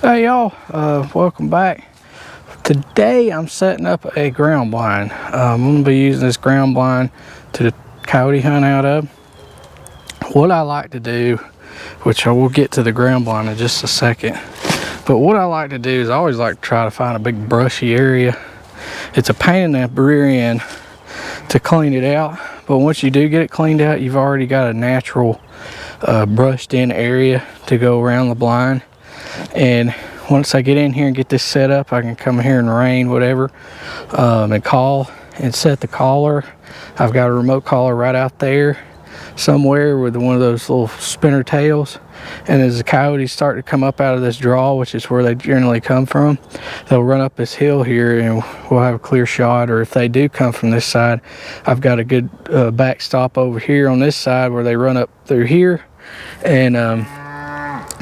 Hey y'all, welcome back. Today I'm setting up a ground blind. I'm going to be using this ground blind to coyote hunt out of. What I like to do, which I will get to the ground blind in just a second, but what I like to do is I always like to try to find a big brushy area. It's a pain in the rear end to clean it out, but once you do get it cleaned out, you've already got a natural brushed in area to go around the blind. And once I get in here and get this set up, I can come here and rain whatever, and call and set the collar. I've got a remote collar right out there somewhere with one of those little spinner tails, and as the coyotes start to come up out of this draw, which is where they generally come from, they'll run up this hill here and we'll have a clear shot. Or if they do come from this side, I've got a good backstop over here on this side where they run up through here, and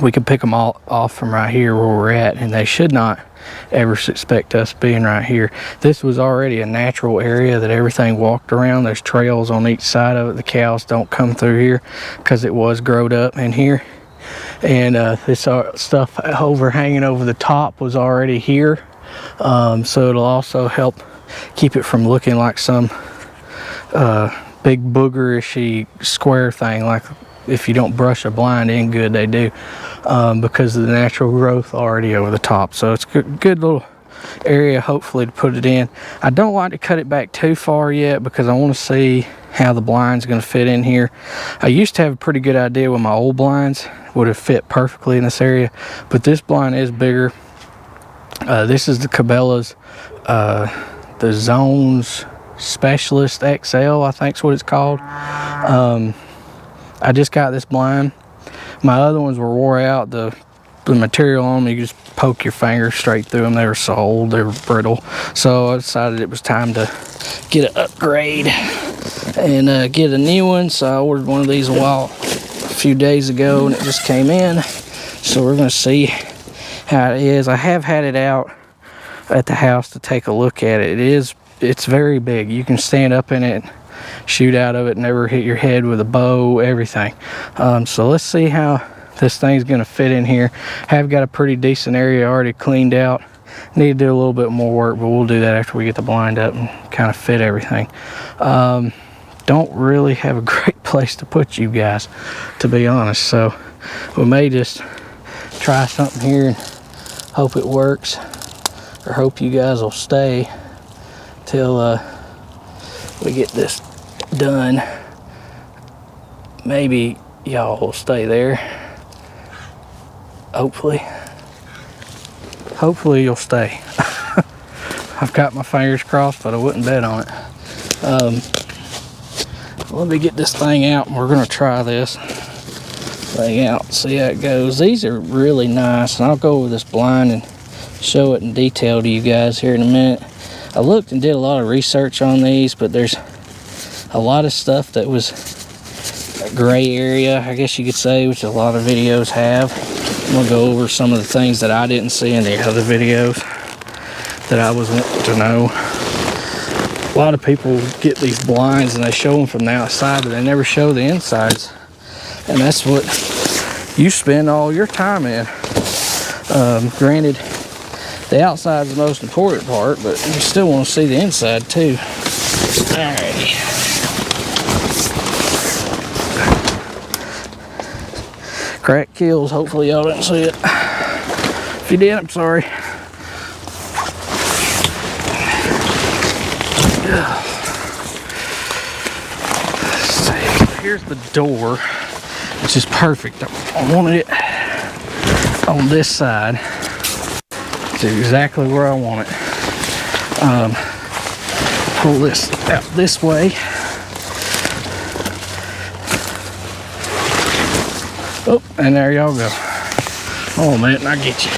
we can pick them all off from right here where we're at, and they should not ever suspect us being right here. This was already a natural area that everything walked around. There's trails on each side of it. The cows don't come through here because it was growed up in here. And this stuff hanging over the top was already here. So it'll also help keep it from looking like some big boogerish square thing, like if you don't brush a blind in good, they do, because of the natural growth already over the top. So it's a good little area, hopefully, to put it in. I don't like to cut it back too far yet because I want to see how the blind's going to fit in here. I used to have a pretty good idea with my old blinds would have fit perfectly in this area, but this blind is bigger. This is the Cabelas, the Zonz Specialist XL, I think is what it's called. I just got this blind. My other ones were wore out. The material on them, you just poke your finger straight through them. They were so old, they were brittle. So I decided it was time to get an upgrade and get a new one. So I ordered one of these a few days ago, and it just came in. So we're going to see how it is. I have had it out at the house to take a look at it. It's very big. You can stand up in it, shoot out of it, never hit your head with a bow, everything. So let's see how this thing's gonna fit in here. Have got a pretty decent area already cleaned out. Need to do a little bit more work, but we'll do that after we get the blind up and kind of fit everything. Don't really have a great place to put you guys, to be honest, so we may just try something here and hope it works, or hope you guys will stay till we get this done. Maybe y'all will stay there. Hopefully you'll stay. I've got my fingers crossed, but I wouldn't bet on it. Let me get this thing out, and we're gonna try this thing out, see how it goes. These are really nice, and I'll go over this blind and show it in detail to you guys here in a minute. I looked and did a lot of research on these, but there's a lot of stuff that was a gray area, I guess you could say, which a lot of videos have. I'm gonna go over some of the things that I didn't see in the other videos that I was wanting to know. A lot of people get these blinds and they show them from the outside, but they never show the insides. And that's what you spend all your time in. Granted, the outside is the most important part, but you still want to see the inside too. Alrighty. Crack kills, hopefully y'all didn't see it. If you did, I'm sorry. Let's see, here's the door, which is perfect. I wanted it on this side. It's exactly where I want it. Pull this out this way. Oh, and there y'all go. Oh man, I get you.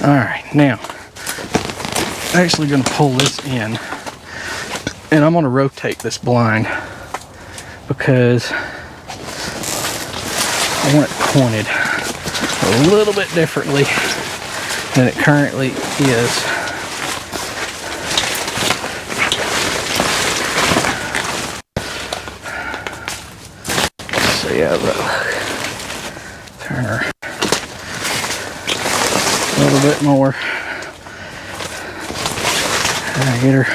Alright, now, I'm actually going to pull this in, and I'm going to rotate this blind because I want it pointed a little bit differently than it currently is. See how that looks. Turn her a little bit more. Get her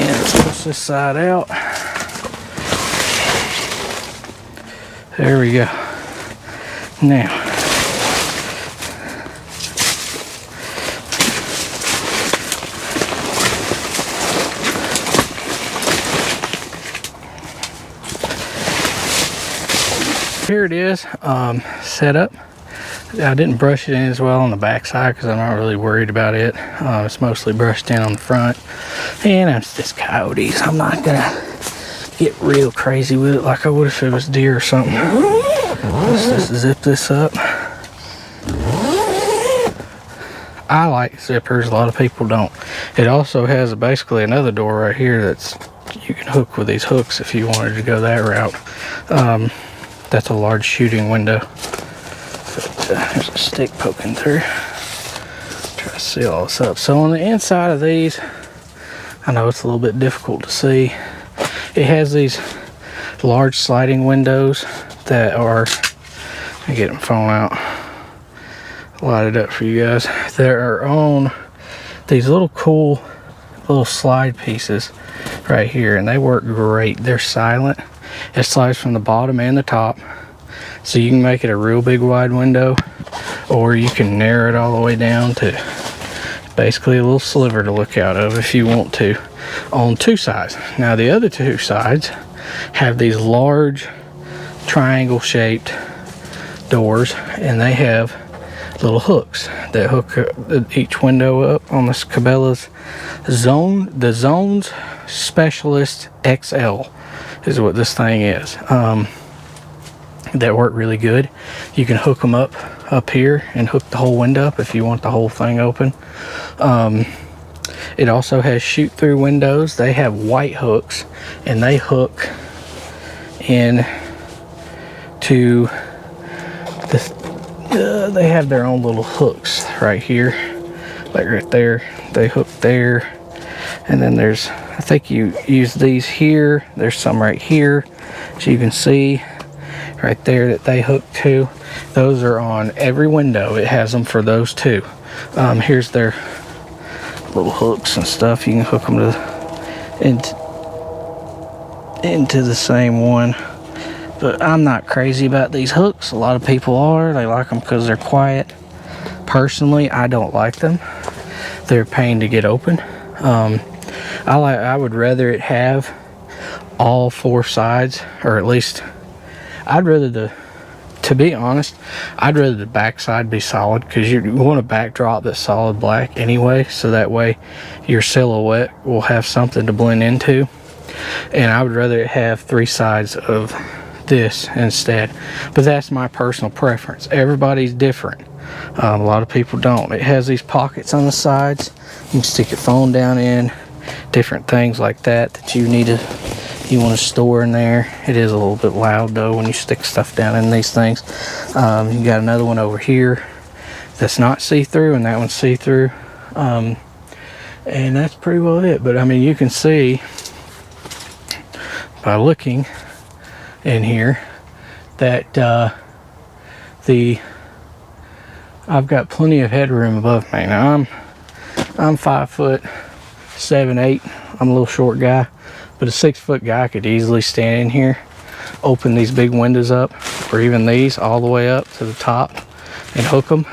in. Let's push this side out. There we go. Now, here it is, set up. I didn't brush it in as well on the back side because I'm not really worried about it. It's mostly brushed in on the front. And it's just coyotes. I'm not gonna get real crazy with it like I would if it was deer or something. Let's just zip this up. I like zippers, a lot of people don't. It also has basically another door right here that's you can hook with these hooks if you wanted to go that route. That's a large shooting window. But, there's a stick poking through. Try to seal all this up. So on the inside of these, I know it's a little bit difficult to see. It has these large sliding windows that are, let me get my phone out, light it up for you guys. There are on these little cool little slide pieces right here, and they work great. They're silent. It slides from the bottom and the top, so you can make it a real big wide window, or you can narrow it all the way down to basically a little sliver to look out of if you want to, on two sides. Now the other two sides have these large triangle shaped doors, and they have little hooks that hook each window up on this Cabelas Zonz. The Zonz Specialist XL is what this thing is. That work really good. You can hook them up here and hook the whole window up if you want the whole thing open. It also has shoot through windows. They have white hooks, and they hook in to this. They have their own little hooks right here, like right there. They hook there, and then there's, I think you use these here. There's some right here, so you can see right there that they hook to. Those are on every window. It has them for those two. Here's their little hooks and stuff. You can hook them to into the same one. But I'm not crazy about these hooks. A lot of people are. They like them because they're quiet. Personally, I don't like them. They're a pain to get open. I would rather it have all four sides, or at least I'd rather to be honest, I'd rather the back side be solid, because you want a backdrop that's solid black anyway, so that way your silhouette will have something to blend into. And I would rather it have three sides of this instead, but that's my personal preference. Everybody's different. A lot of people don't. It has these pockets on the sides. You can stick your phone down in, different things like that you want to store in there. It is a little bit loud though when you stick stuff down in these things. You got another one over here that's not see-through, and that one's see-through, and that's pretty well it. But I mean, you can see by looking in here that I've got plenty of headroom above me. Now I'm 5'7", 8". I'm a little short guy, but a 6-foot guy could easily stand in here, open these big windows up, or even these all the way up to the top, and hook them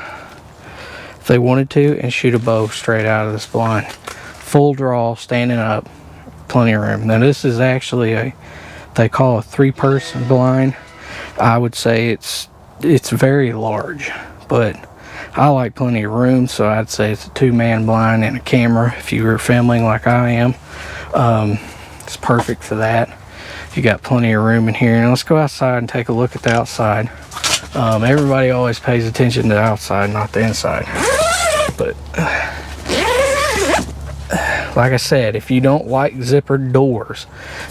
if they wanted to, and shoot a bow straight out of this blind. Full draw, standing up, plenty of room. Now this is actually they call a 3-person blind. I would say it's very large, but I like plenty of room, so I'd say it's a 2-man blind and a camera if you were filming like I am. It's perfect for that. You got plenty of room in here. And let's go outside and take a look at the outside. Everybody always pays attention to the outside, not the inside. But like I said, if you don't like zippered doors,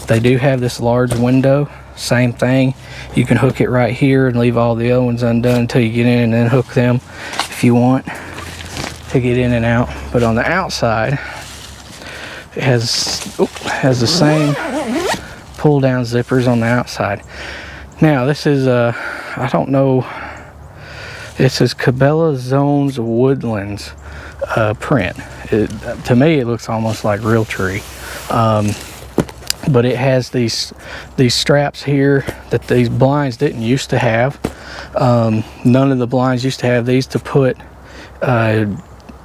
they do have this large window. Same thing. You can hook it right here and leave all the other ones undone until you get in, and then hook them if you want to get in and out. But on the outside, it has the same pull down zippers on the outside. Now this is I don't know It says Cabelas Zonz Woodlands print. To me, it looks almost like real tree. But it has these straps here that these blinds didn't used to have. None of the blinds used to have these to put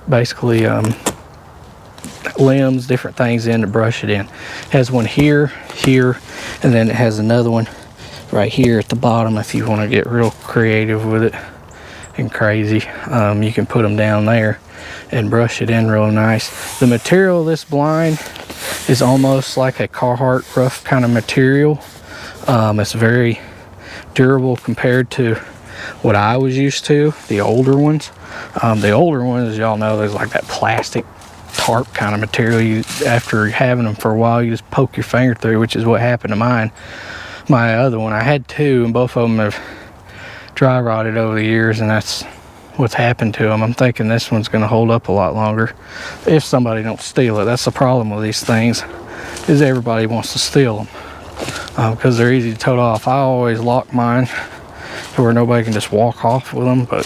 basically limbs, different things in to brush it in. It has one here, and then it has another one right here at the bottom if you want to get real creative with it and crazy. You can put them down there and brush it in real nice. The material of this blind is almost like a Carhartt rough kind of material. It's very durable compared to what I was used to, the older ones. The older ones, as y'all know, there's like that plastic tarp kind of material. After having them for a while, you just poke your finger through, which is what happened to mine. My other one, I had two, and both of them have dry rotted over the years, and that's what's happened to them. I'm thinking this one's going to hold up a lot longer if somebody don't steal it. That's the problem with these things, is everybody wants to steal them because they're easy to tote off. I always lock mine to where nobody can just walk off with them, but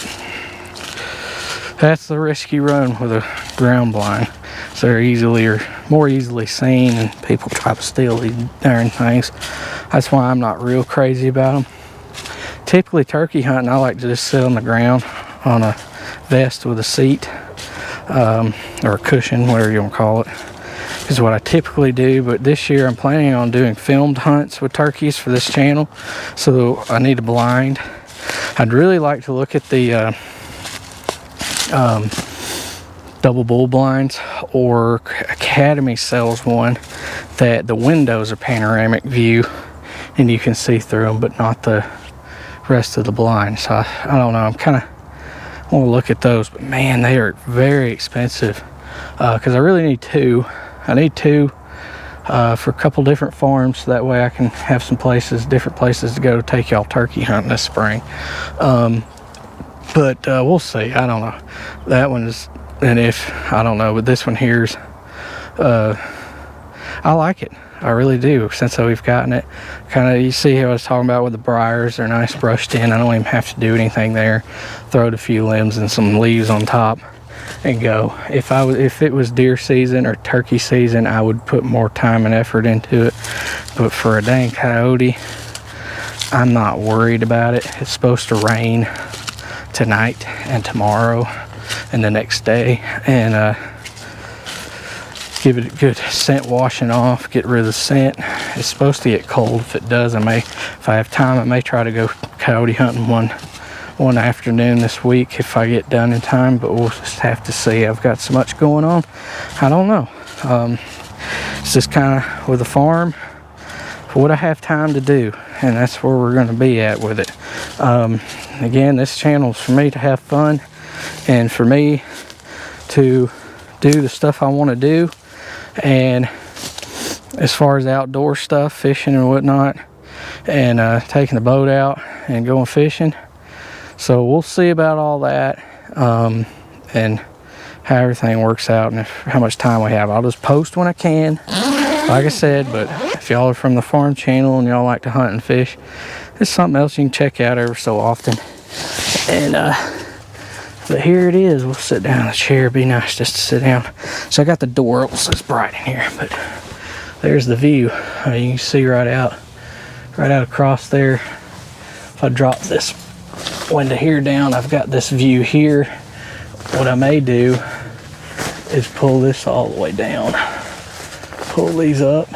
that's the risk you run with a ground blind. So they're easily or more easily seen, and people try to steal these darn things. That's why I'm not real crazy about them. Typically turkey hunting, I like to just sit on the ground on a vest with a seat or a cushion, whatever you want to call it, is what I typically do. But this year I'm planning on doing filmed hunts with turkeys for this channel, so I need a blind. I'd really like to look at the double bull blinds, or Academy sells one that the windows are panoramic view and you can see through them, but not the rest of the blind. So I don't know, I'm kind of want to look at those, but man, they are very expensive because I really need two. I need two for a couple different farms, so that way I can have some places, different places to go to take y'all turkey hunting this spring. But we'll see. I don't know. That one is, and if I don't know, but this one here's I like it. I really do. Since we've gotten it, kind of, you see how I was talking about with the briars, they're nice brushed in. I don't even have to do anything there. Throw a few limbs and some leaves on top and go. If it was deer season or turkey season, I would put more time and effort into it. But for a dang coyote, I'm not worried about it. It's supposed to rain tonight and tomorrow and the next day, and give it a good scent washing off, get rid of the scent. It's supposed to get cold. If it does, if I have time, I may try to go coyote hunting one afternoon this week if I get done in time, but we'll just have to see. I've got so much going on, I don't know. It's just kind of with the farm for what I have time to do, and that's where we're going to be at with it. Again, this channel is for me to have fun and for me to do the stuff I want to do. And as far as outdoor stuff, fishing and whatnot, and taking the boat out and going fishing, so we'll see about all that, and how everything works out, and how much time we have. I'll just post when I can, like I said. But if y'all are from the farm channel and y'all like to hunt and fish, it's something else you can check out every so often. And but here it is. We'll sit down in the chair. It'd be nice just to sit down. So I got the door open, so it's bright in here, but there's the view. You can see right out across there. If I drop this window here down, I've got this view here. What I may do is pull this all the way down, pull these up,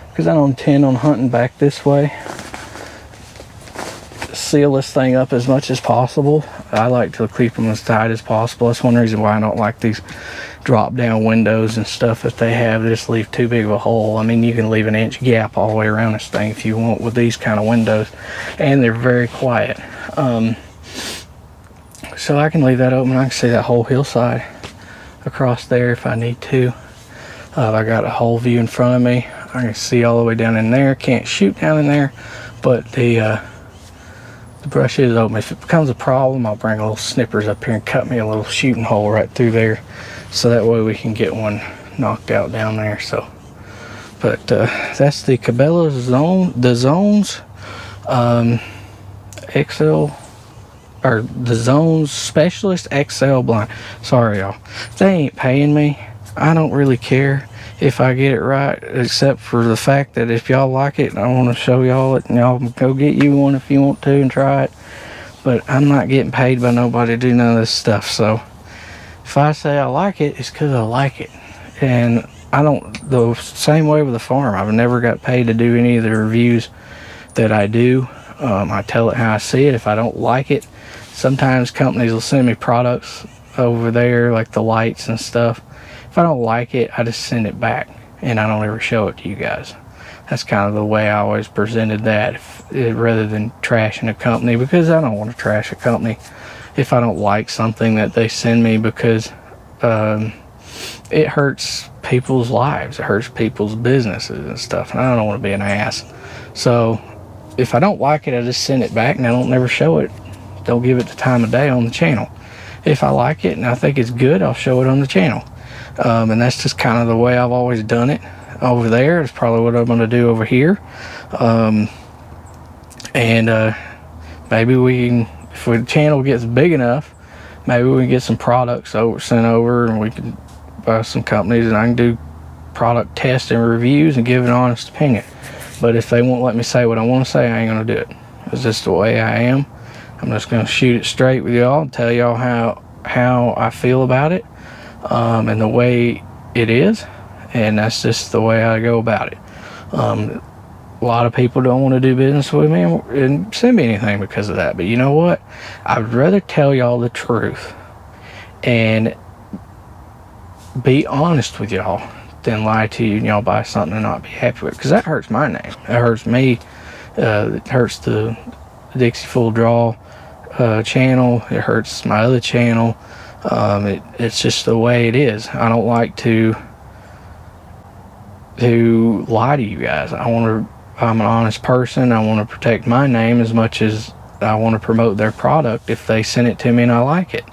because I don't intend on hunting back this way. Seal this thing up as much as possible. I like to keep them as tight as possible. That's one reason why I don't like these drop down windows and stuff that they have. They just leave too big of a hole. I mean, you can leave an inch gap all the way around this thing if you want with these kind of windows, and they're very quiet. So I can leave that open. I can see that whole hillside across there if I need to. I got a whole view in front of me. I can see all the way down in there. Can't shoot down in there, but the brush is open. If it becomes a problem, I'll bring little snippers up here and cut me a little shooting hole right through there, so that way we can get one knocked out down there. So, but that's the Cabelas Zonz XL or the Zonz Specialist XL blind. Sorry, y'all. They ain't paying me. I don't really care if I get it right, except for the fact that if y'all like it, I want to show y'all it, and y'all go get you one if you want to and try it. But I'm not getting paid by nobody to do none of this stuff. So if I say I like it, it's because I like it. And I don't, the same way with the farm. I've never got paid to do any of the reviews that I do. I tell it how I see it. If I don't like it, sometimes companies will send me products over there, like the lights and stuff. If I don't like it, I just send it back, and I don't ever show it to you guys. That's kind of the way I always presented that, rather than trashing a company, because I don't want to trash a company if I don't like something that they send me, because it hurts people's lives, it hurts people's businesses and stuff, and I don't want to be an ass. So if I don't like it, I just send it back, and I don't never show it. Don't give it the time of day on the channel. If I like it and I think it's good, I'll show it on the channel. And that's just kind of the way I've always done it over there. It's probably what I'm going to do over here. Maybe we can, if the channel gets big enough, maybe we can get some products sent over, and we can buy some companies, and I can do product tests and reviews and give an honest opinion. But if they won't let me say what I want to say, I ain't going to do it. It's just the way I am. I'm just going to shoot it straight with y'all and tell y'all how I feel about it, and the way it is, and that's just the way I go about it. A lot of people don't want to do business with me and send me anything because of that, but you know what? I'd rather tell y'all the truth and be honest with y'all than lie to you and y'all buy something and not be happy with it, because that hurts my name. It hurts me. It hurts the Dixie Full Draw channel. It hurts my other channel. It's just the way it is. I don't like to lie to you guys. I'm an honest person. I want to protect my name as much as I want to promote their product if they send it to me and I like it.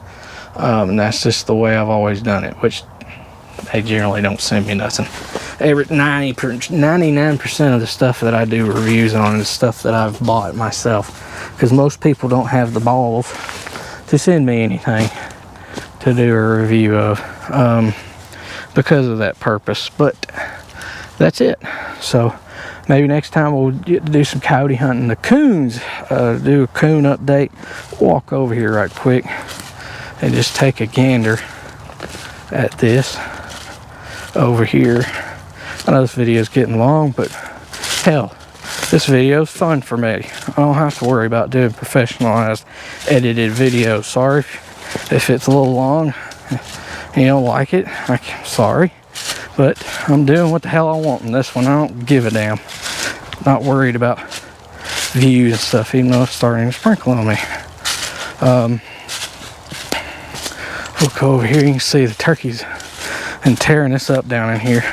And that's just the way I've always done it, which they generally don't send me nothing. 99% of the stuff that I do reviews on is stuff that I've bought myself, because most people don't have the balls to send me anything to do a review of, because of that purpose. But that's it. So maybe next time we'll get to do some coyote hunting. The coons, do a coon update. Walk over here right quick and just take a gander at this over here. I know this video is getting long, but hell, this video is fun for me. I don't have to worry about doing professionalized edited videos. Sorry if it's a little long and you don't like it. I'm sorry, but I'm doing what the hell I want in this one. I don't give a damn. Not worried about views and stuff, even though it's starting to sprinkle on me. We'll go over here. You can see the turkeys and tearing this up down in here.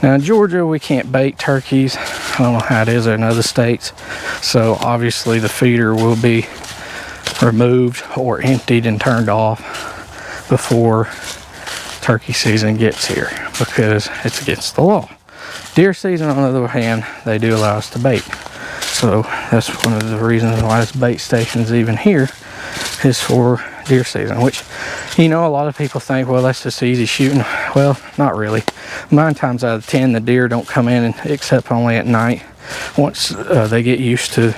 Now in Georgia, we can't bait turkeys. I don't know how it is in other states. So obviously the feeder will be removed or emptied and turned off before turkey season gets here, because it's against the law. Deer season, on the other hand, they do allow us to bait. So that's one of the reasons why this bait station is even here, is for deer season, which, you know, a lot of people think, well, that's just easy shooting. Well, not really. 9 times out of 10, the deer don't come in except only at night. Once they get used to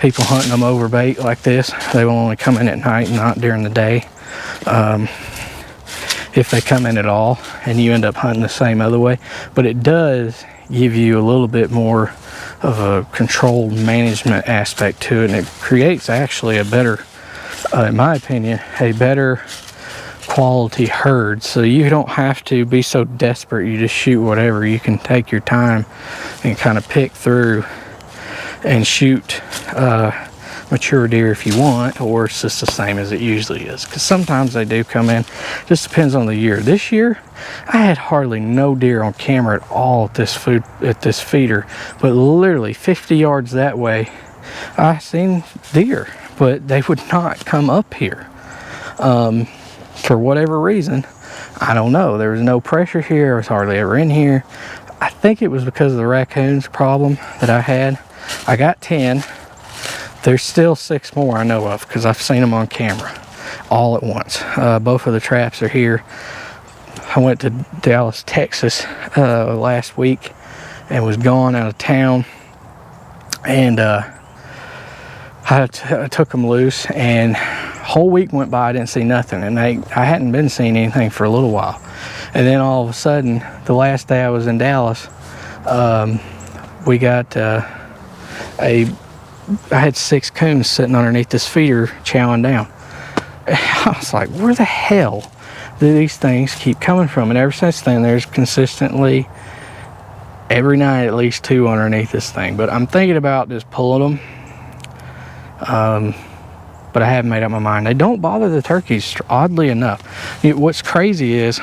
people hunting them over bait like this, they will only come in at night and not during the day. If they come in at all, and you end up hunting the same other way. But it does give you a little bit more of a controlled management aspect to it, and it creates actually a better, in my opinion, a better quality herd. So you don't have to be so desperate you just shoot whatever. You can take your time and kind of pick through and shoot mature deer if you want, or it's just the same as it usually is, because sometimes they do come in. Just depends on the year. This year I had hardly no deer on camera at all at this feeder, but literally 50 yards that way I seen deer, but they would not come up here for whatever reason. I don't know. There was no pressure here. I was hardly ever in here. I think it was because of the raccoons problem that I had. I got 10. There's still 6 more I know of because I've seen them on camera all at once. Both of the traps are here. I went to Dallas, Texas last week and was gone out of town, and I took them loose, and whole week went by, I didn't see nothing, and I hadn't been seeing anything for a little while. And then all of a sudden, the last day I was in Dallas, we got I had 6 coons sitting underneath this feeder chowing down. I was like, where the hell do these things keep coming from? And ever since then, there's consistently every night at least 2 underneath this thing. But I'm thinking about just pulling them, but I haven't made up my mind. They don't bother the turkeys, oddly enough. What's crazy is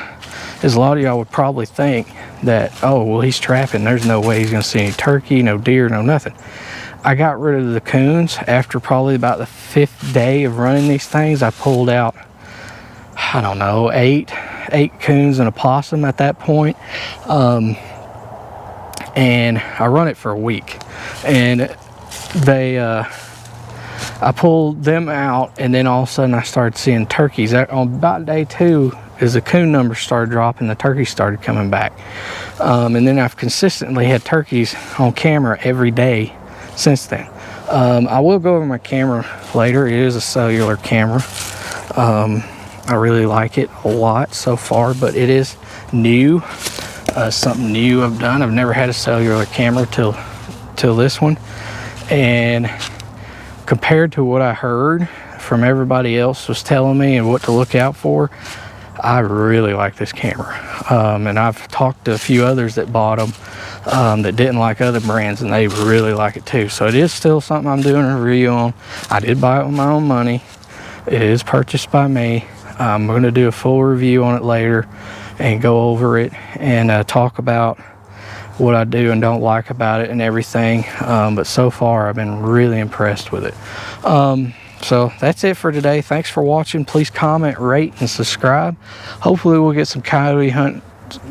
a lot of y'all would probably think that, oh, well, he's trapping, there's no way he's gonna see any turkey, no deer, no nothing. I got rid of the coons after probably about the 5th day of running these things. I pulled out, I don't know, 8 coons and a possum at that point. And I run it for a week, and I pulled them out, and then all of a sudden I started seeing turkeys. On about day 2, as the coon numbers started dropping, the turkeys started coming back. And then I've consistently had turkeys on camera every day since then. I will go over my camera later. It is a cellular camera. I really like it a lot so far, but it is new. Something new I've done. I've never had a cellular camera till this one, and compared to what I heard from everybody else was telling me and what to look out for, I really like this camera. And I've talked to a few others that bought them that didn't like other brands, and they really like it too. So it is still something I'm doing a review on. I did buy it with my own money. It is purchased by me. I'm going to do a full review on it later and go over it and talk about what I do and don't like about it and everything. But so far I've been really impressed with it. So that's it for today. Thanks for watching. Please comment, rate, and subscribe. Hopefully we'll get some coyote hunt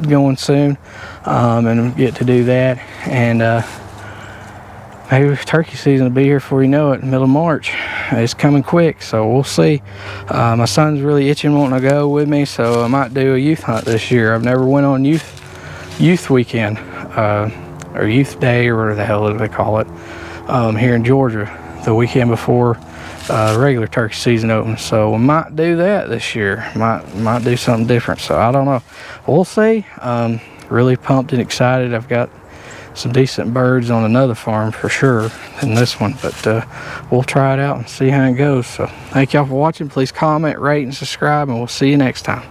going soon, and get to do that. And maybe turkey season will be here before you know it, middle of March. It's coming quick, so we'll see. My son's really itching wanting to go with me, so I might do a youth hunt this year. I've never went on youth weekend, or youth day, or whatever the hell they call it, here in Georgia, the weekend before regular turkey season opens. So we might do that this year. Might do something different. So I don't know. We'll see. Really pumped and excited. I've got some decent birds on another farm for sure than this one, but we'll try it out and see how it goes. So thank y'all for watching. Please comment, rate, and subscribe, and we'll see you next time.